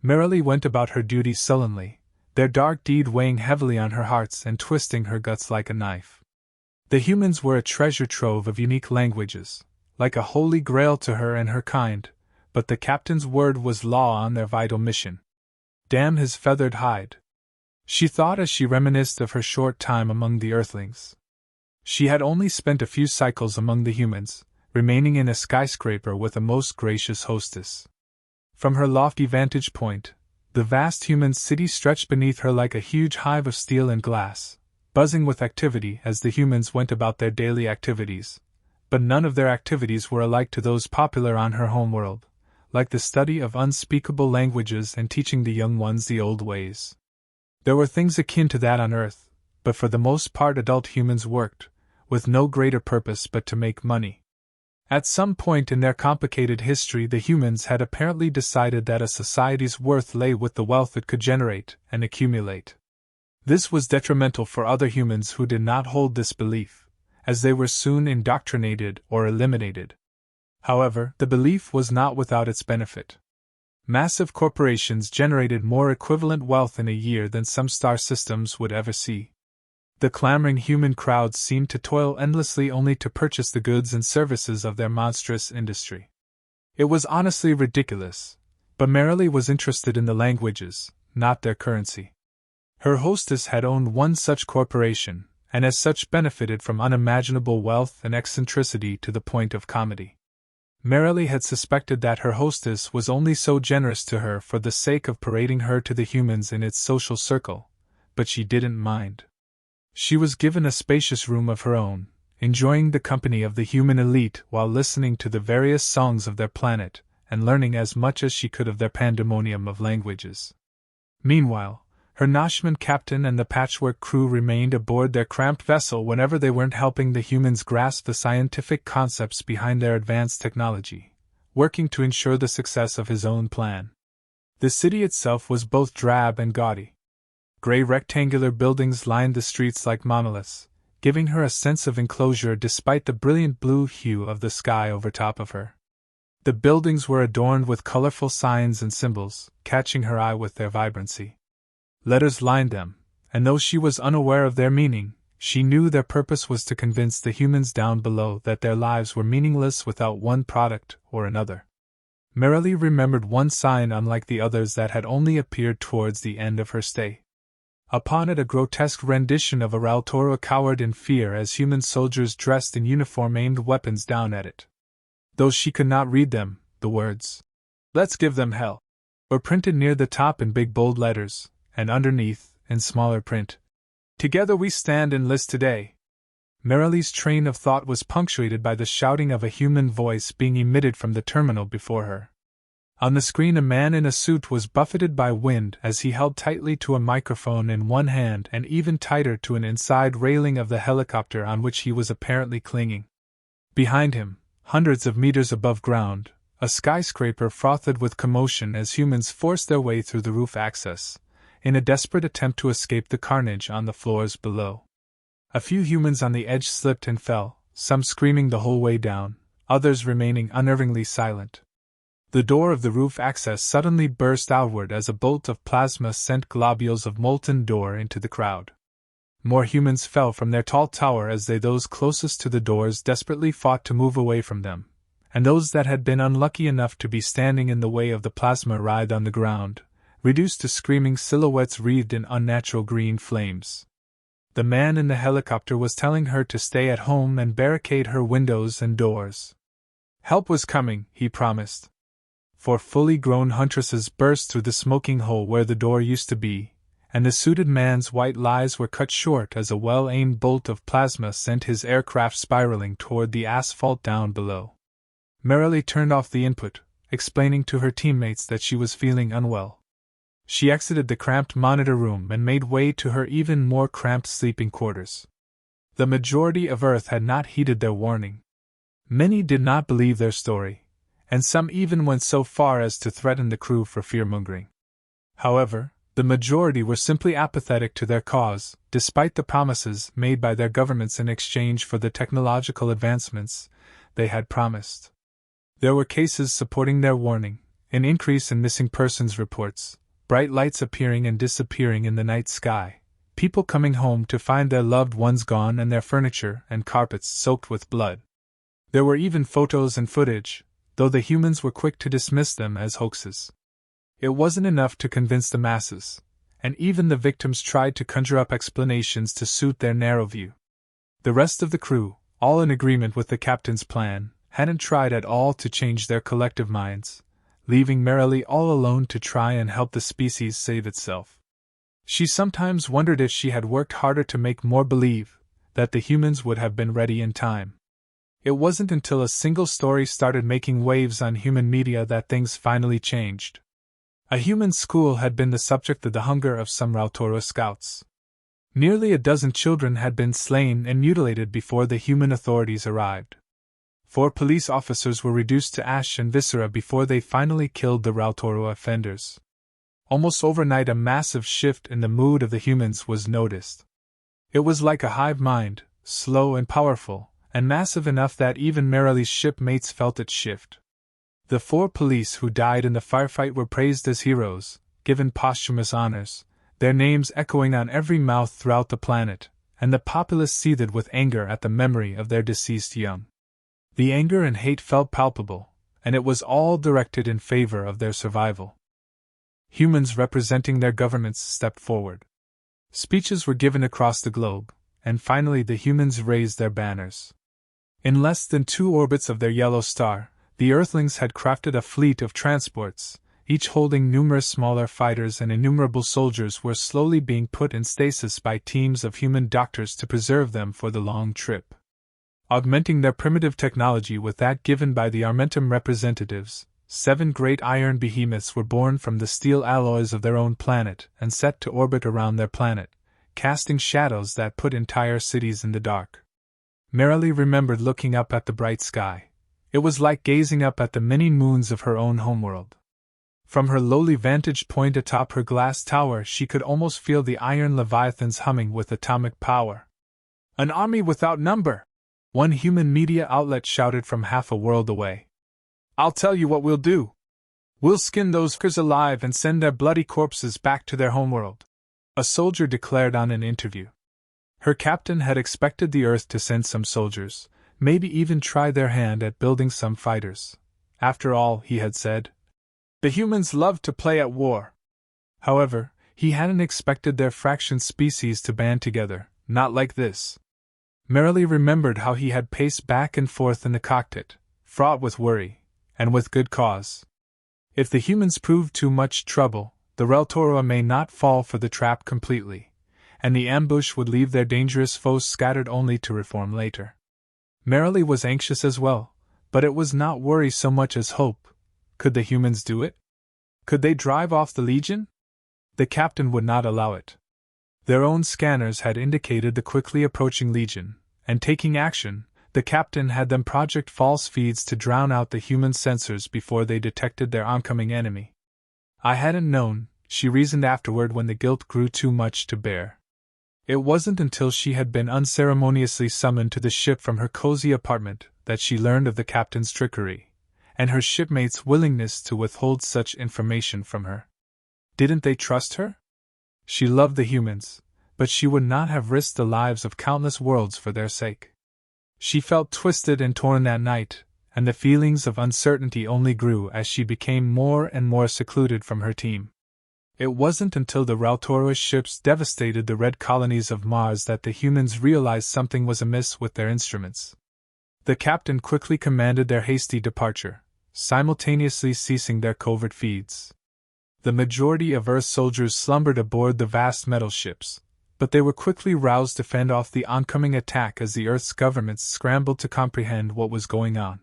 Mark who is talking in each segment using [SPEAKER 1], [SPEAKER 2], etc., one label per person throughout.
[SPEAKER 1] Merrily went about her duty sullenly, their dark deed weighing heavily on her hearts and twisting her guts like a knife. The humans were a treasure trove of unique languages, like a holy grail to her and her kind, but the captain's word was law on their vital mission. Damn his feathered hide! She thought as she reminisced of her short time among the Earthlings. She had only spent a few cycles among the humans, remaining in a skyscraper with a most gracious hostess. From her lofty vantage point, the vast human city stretched beneath her like a huge hive of steel and glass, buzzing with activity as the humans went about their daily activities, but none of their activities were alike to those popular on her homeworld, like the study of unspeakable languages and teaching the young ones the old ways. There were things akin to that on Earth, but for the most part adult humans worked, with no greater purpose but to make money. At some point in their complicated history, the humans had apparently decided that a society's worth lay with the wealth it could generate and accumulate. This was detrimental for other humans who did not hold this belief, as they were soon indoctrinated or eliminated. However, the belief was not without its benefit. Massive corporations generated more equivalent wealth in a year than some star systems would ever see. The clamoring human crowds seemed to toil endlessly only to purchase the goods and services of their monstrous industry. It was honestly ridiculous, but Merrily was interested in the languages, not their currency. Her hostess had owned one such corporation, and as such benefited from unimaginable wealth and eccentricity to the point of comedy. Merrily had suspected that her hostess was only so generous to her for the sake of parading her to the humans in its social circle, but she didn't mind. She was given a spacious room of her own, enjoying the company of the human elite while listening to the various songs of their planet and learning as much as she could of their pandemonium of languages. Meanwhile, her Noshman captain and the patchwork crew remained aboard their cramped vessel whenever they weren't helping the humans grasp the scientific concepts behind their advanced technology, working to ensure the success of his own plan. The city itself was both drab and gaudy. Gray rectangular buildings lined the streets like monoliths, giving her a sense of enclosure despite the brilliant blue hue of the sky over top of her. The buildings were adorned with colorful signs and symbols, catching her eye with their vibrancy. Letters lined them, and though she was unaware of their meaning, she knew their purpose was to convince the humans down below that their lives were meaningless without one product or another. Merrily remembered one sign unlike the others that had only appeared towards the end of her stay. Upon it a grotesque rendition of a Raltora cowered in fear as human soldiers dressed in uniform aimed weapons down at it. Though she could not read them, the words, "Let's give them hell," were printed near the top in big bold letters, and underneath, in smaller print, "Together we stand and list today." Merrily's train of thought was punctuated by the shouting of a human voice being emitted from the terminal before her. On the screen a man in a suit was buffeted by wind as he held tightly to a microphone in one hand and even tighter to an inside railing of the helicopter on which he was apparently clinging. Behind him, hundreds of meters above ground, a skyscraper frothed with commotion as humans forced their way through the roof access, in a desperate attempt to escape the carnage on the floors below. A few humans on the edge slipped and fell, some screaming the whole way down, others remaining unnervingly silent. The door of the roof access suddenly burst outward as a bolt of plasma sent globules of molten door into the crowd. More humans fell from their tall tower as those closest to the doors desperately fought to move away from them, and those that had been unlucky enough to be standing in the way of the plasma writhed on the ground, reduced to screaming silhouettes wreathed in unnatural green flames. The man in the helicopter was telling her to stay at home and barricade her windows and doors. Help was coming, he promised. Four fully grown huntresses burst through the smoking hole where the door used to be, and the suited man's white lies were cut short as a well-aimed bolt of plasma sent his aircraft spiraling toward the asphalt down below. Merrily turned off the input, explaining to her teammates that she was feeling unwell. She exited the cramped monitor room and made way to her even more cramped sleeping quarters. The majority of Earth had not heeded their warning. Many did not believe their story, and some even went so far as to threaten the crew for fear-mongering. However, the majority were simply apathetic to their cause, despite the promises made by their governments in exchange for the technological advancements they had promised. There were cases supporting their warning, an increase in missing persons reports, bright lights appearing and disappearing in the night sky, people coming home to find their loved ones gone and their furniture and carpets soaked with blood. There were even photos and footage, though the humans were quick to dismiss them as hoaxes. It wasn't enough to convince the masses, and even the victims tried to conjure up explanations to suit their narrow view. The rest of the crew, all in agreement with the captain's plan, hadn't tried at all to change their collective minds, leaving Merrily all alone to try and help the species save itself. She sometimes wondered if she had worked harder to make more believe that the humans would have been ready in time. It wasn't until a single story started making waves on human media that things finally changed. A human school had been the subject of the hunger of some Rautoro scouts. Nearly a dozen children had been slain and mutilated before the human authorities arrived. 4 police officers were reduced to ash and viscera before they finally killed the Rautoro offenders. Almost overnight, a massive shift in the mood of the humans was noticed. It was like a hive mind, slow and powerful, and massive enough that even Merrily's shipmates felt it shift. The 4 police who died in the firefight were praised as heroes, given posthumous honors, their names echoing on every mouth throughout the planet, and the populace seethed with anger at the memory of their deceased young. The anger and hate felt palpable, and it was all directed in favor of their survival. Humans representing their governments stepped forward. Speeches were given across the globe, and finally the humans raised their banners. In less than 2 orbits of their yellow star, the Earthlings had crafted a fleet of transports, each holding numerous smaller fighters, and innumerable soldiers were slowly being put in stasis by teams of human doctors to preserve them for the long trip. Augmenting their primitive technology with that given by the Armentum representatives, 7 great iron behemoths were born from the steel alloys of their own planet and set to orbit around their planet, casting shadows that put entire cities in the dark. Merrily remembered looking up at the bright sky. It was like gazing up at the many moons of her own homeworld. From her lowly vantage point atop her glass tower, she could almost feel the iron leviathans humming with atomic power. "An army without number!" one human media outlet shouted from half a world away. "I'll tell you what we'll do. We'll skin those fuckers alive and send their bloody corpses back to their homeworld," a soldier declared on an interview. Her captain had expected the Earth to send some soldiers, maybe even try their hand at building some fighters. After all, he had said, the humans love to play at war. However, he hadn't expected their fraction species to band together, not like this. Merrily remembered how he had paced back and forth in the cockpit, fraught with worry, and with good cause. If the humans proved too much trouble, the Rautoro may not fall for the trap completely, and the ambush would leave their dangerous foes scattered only to reform later. Merrily was anxious as well, but it was not worry so much as hope. Could the humans do it? Could they drive off the Legion? The captain would not allow it. Their own scanners had indicated the quickly approaching Legion, and taking action, the captain had them project false feeds to drown out the human sensors before they detected their oncoming enemy. I hadn't known, she reasoned afterward when the guilt grew too much to bear. It wasn't until she had been unceremoniously summoned to the ship from her cozy apartment that she learned of the captain's trickery, and her shipmates' willingness to withhold such information from her. Didn't they trust her? She loved the humans, but she would not have risked the lives of countless worlds for their sake. She felt twisted and torn that night, and the feelings of uncertainty only grew as she became more and more secluded from her team. It wasn't until the Rautoro ships devastated the red colonies of Mars that the humans realized something was amiss with their instruments. The captain quickly commanded their hasty departure, simultaneously ceasing their covert feeds. The majority of Earth soldiers slumbered aboard the vast metal ships, but they were quickly roused to fend off the oncoming attack as the Earth's governments scrambled to comprehend what was going on.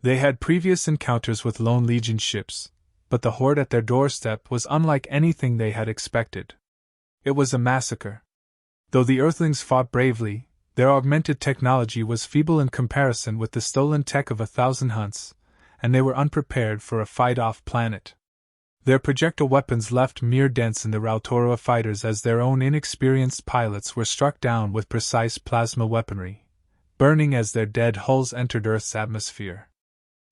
[SPEAKER 1] They had previous encounters with lone Legion ships, but the horde at their doorstep was unlike anything they had expected. It was a massacre. Though the Earthlings fought bravely, their augmented technology was feeble in comparison with the stolen tech of 1,000 hunts, and they were unprepared for a fight off-planet. Their projectile weapons left mere dents in the Rautoro fighters as their own inexperienced pilots were struck down with precise plasma weaponry, burning as their dead hulls entered Earth's atmosphere.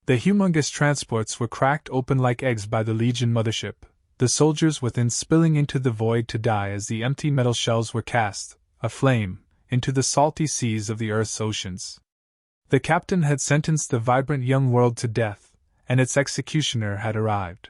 [SPEAKER 1] The humongous transports were cracked open like eggs by the Legion mothership, the soldiers within spilling into the void to die as the empty metal shells were cast, aflame, into the salty seas of the Earth's oceans. The captain had sentenced the vibrant young world to death, and its executioner had arrived.